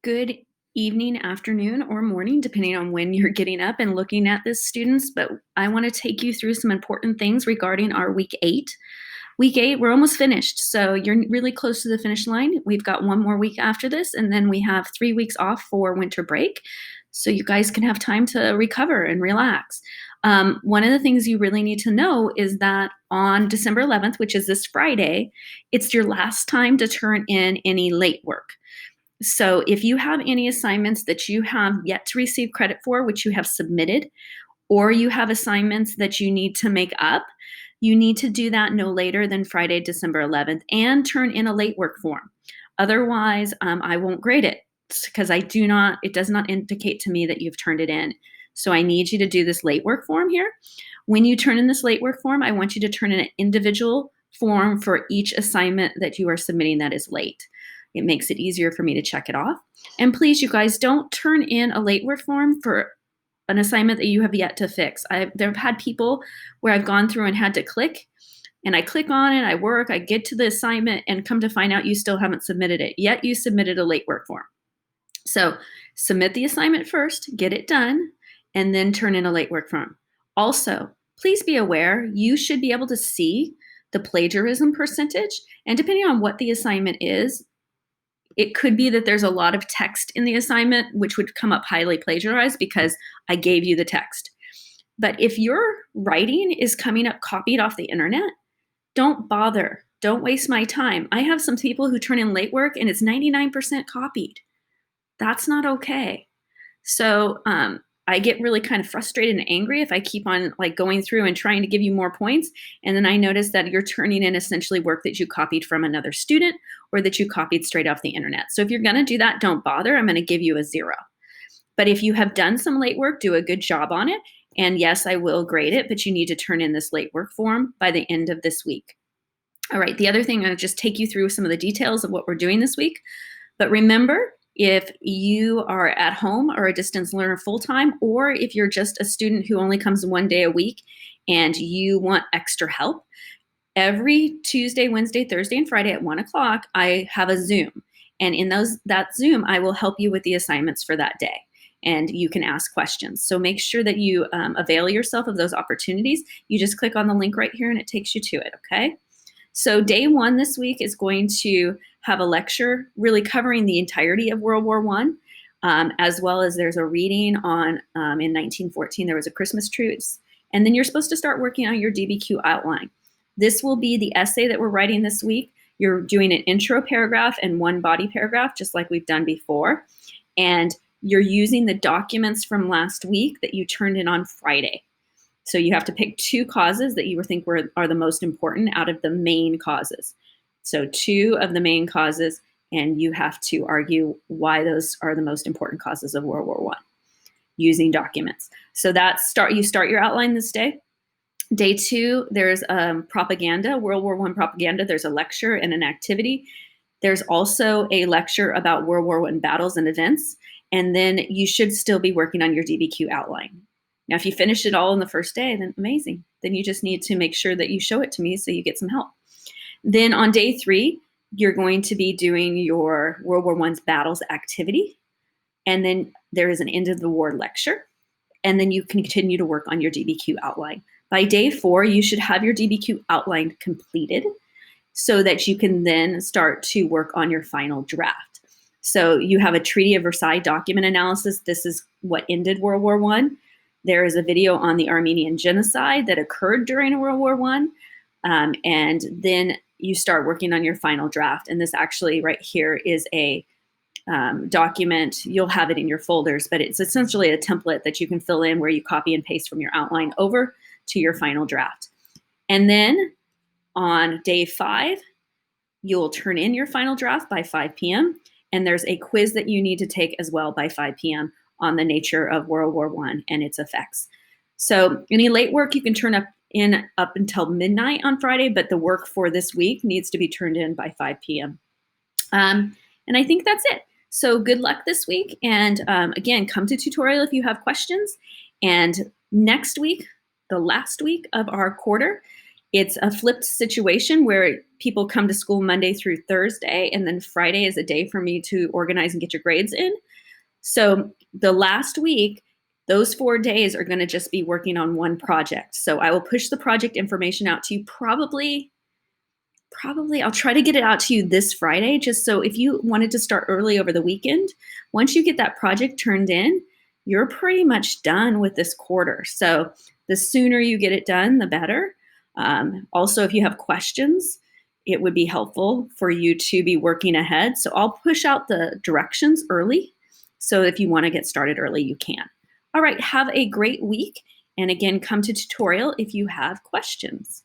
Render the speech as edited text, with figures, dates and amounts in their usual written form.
Good evening, afternoon, or morning, depending on when you're getting up and looking at this, students. But I want to take you through some important things regarding our week 8. Week 8, we're almost finished, so you're really close to the finish line. We've got one more week after this, and then we have 3 weeks off for winter break, so you guys can have time to recover and relax. One of the things you really need to know is that on December 11th, which is this Friday, it's your last time to turn in any late work. So if you have any assignments that you have yet to receive credit for, which you have submitted, or you have assignments that you need to make up, you need to do that no later than Friday, December 11th, and turn in a late work form. Otherwise, I won't grade it because it does not indicate to me that you've turned it in. So I need you to do this late work form here. When you turn in this late work form, I want you to turn in an individual form for each assignment that you are submitting that is late. It makes it easier for me to check it off. And please, you guys, don't turn in a late work form for an assignment that you have yet to fix. There have had people where I've gone through and had to click, and I click on it, I work, I get to the assignment, and come to find out you still haven't submitted it, yet you submitted a late work form. So submit the assignment first, get it done, and then turn in a late work form. Also, please be aware you should be able to see the plagiarism percentage, and depending on what the assignment is, it could be that there's a lot of text in the assignment, which would come up highly plagiarized because I gave you the text. But if your writing is coming up copied off the internet, don't bother. Don't waste my time. I have some people who turn in late work and it's 99% copied. That's not okay. So I get really kind of frustrated and angry if I keep on going through and trying to give you more points, and then I notice that you're turning in essentially work that you copied from another student or that you copied straight off the internet. So if you're going to do that, don't bother. I'm going to give you a 0. But if you have done some late work, do a good job on it. And yes, I will grade it, but you need to turn in this late work form by the end of this week. All right, the other thing, I'm going to just take you through some of the details of what we're doing this week. But remember, if you are at home or a distance learner full-time, or if you're just a student who only comes 1 day a week and you want extra help, every Tuesday, Wednesday, Thursday, and Friday at 1 o'clock, I have a Zoom. And in that Zoom, I will help you with the assignments for that day. And you can ask questions. So make sure that you avail yourself of those opportunities. You just click on the link right here and it takes you to it, okay? So day 1 this week is going to have a lecture really covering the entirety of World War I, as well as there's a reading on, in 1914, there was a Christmas truce. And then you're supposed to start working on your DBQ outline. This will be the essay that we're writing this week. You're doing an intro paragraph and one body paragraph, just like we've done before. And you're using the documents from last week that you turned in on Friday. So you have to pick 2 causes that you think are the most important out of the main causes. So 2 of the main causes, and you have to argue why those are the most important causes of World War I using documents. So you start your outline this day. Day 2, there's propaganda, World War I propaganda. There's a lecture and an activity. There's also a lecture about World War I battles and events. And then you should still be working on your DBQ outline. Now, if you finish it all in the first day, then amazing. Then you just need to make sure that you show it to me so you get some help. Then on day 3, you're going to be doing your World War I's battles activity. And then there is an end of the war lecture. And then you continue to work on your DBQ outline. By day 4, you should have your DBQ outline completed so that you can then start to work on your final draft. So you have a Treaty of Versailles document analysis. This is what ended World War I. There is a video on the Armenian genocide that occurred during World War I. And then you start working on your final draft. And this actually right here is a document. You'll have it in your folders, but it's essentially a template that you can fill in where you copy and paste from your outline over to your final draft. And then on day 5, you'll turn in your final draft by 5 p.m. And there's a quiz that you need to take as well by 5 p.m. on the nature of World War I and its effects. So any late work you can turn up until midnight on Friday, but the work for this week needs to be turned in by 5 p.m. And I think that's it. So good luck this week. And again, come to tutorial if you have questions. And next week, the last week of our quarter, It's a flipped situation where people come to school Monday through Thursday, and then Friday is a day for me to organize and get your grades in. So the last week, those 4 days are going to just be working on one project. So I will push the project information out to you probably I'll try to get it out to you this Friday, just so if you wanted to start early over the weekend, once you get that project turned in, you're pretty much done with this quarter. So the sooner you get it done, the better. Also, if you have questions, it would be helpful for you to be working ahead. So I'll push out the directions early. So if you want to get started early, you can. All right, have a great week. And again, come to tutorial if you have questions.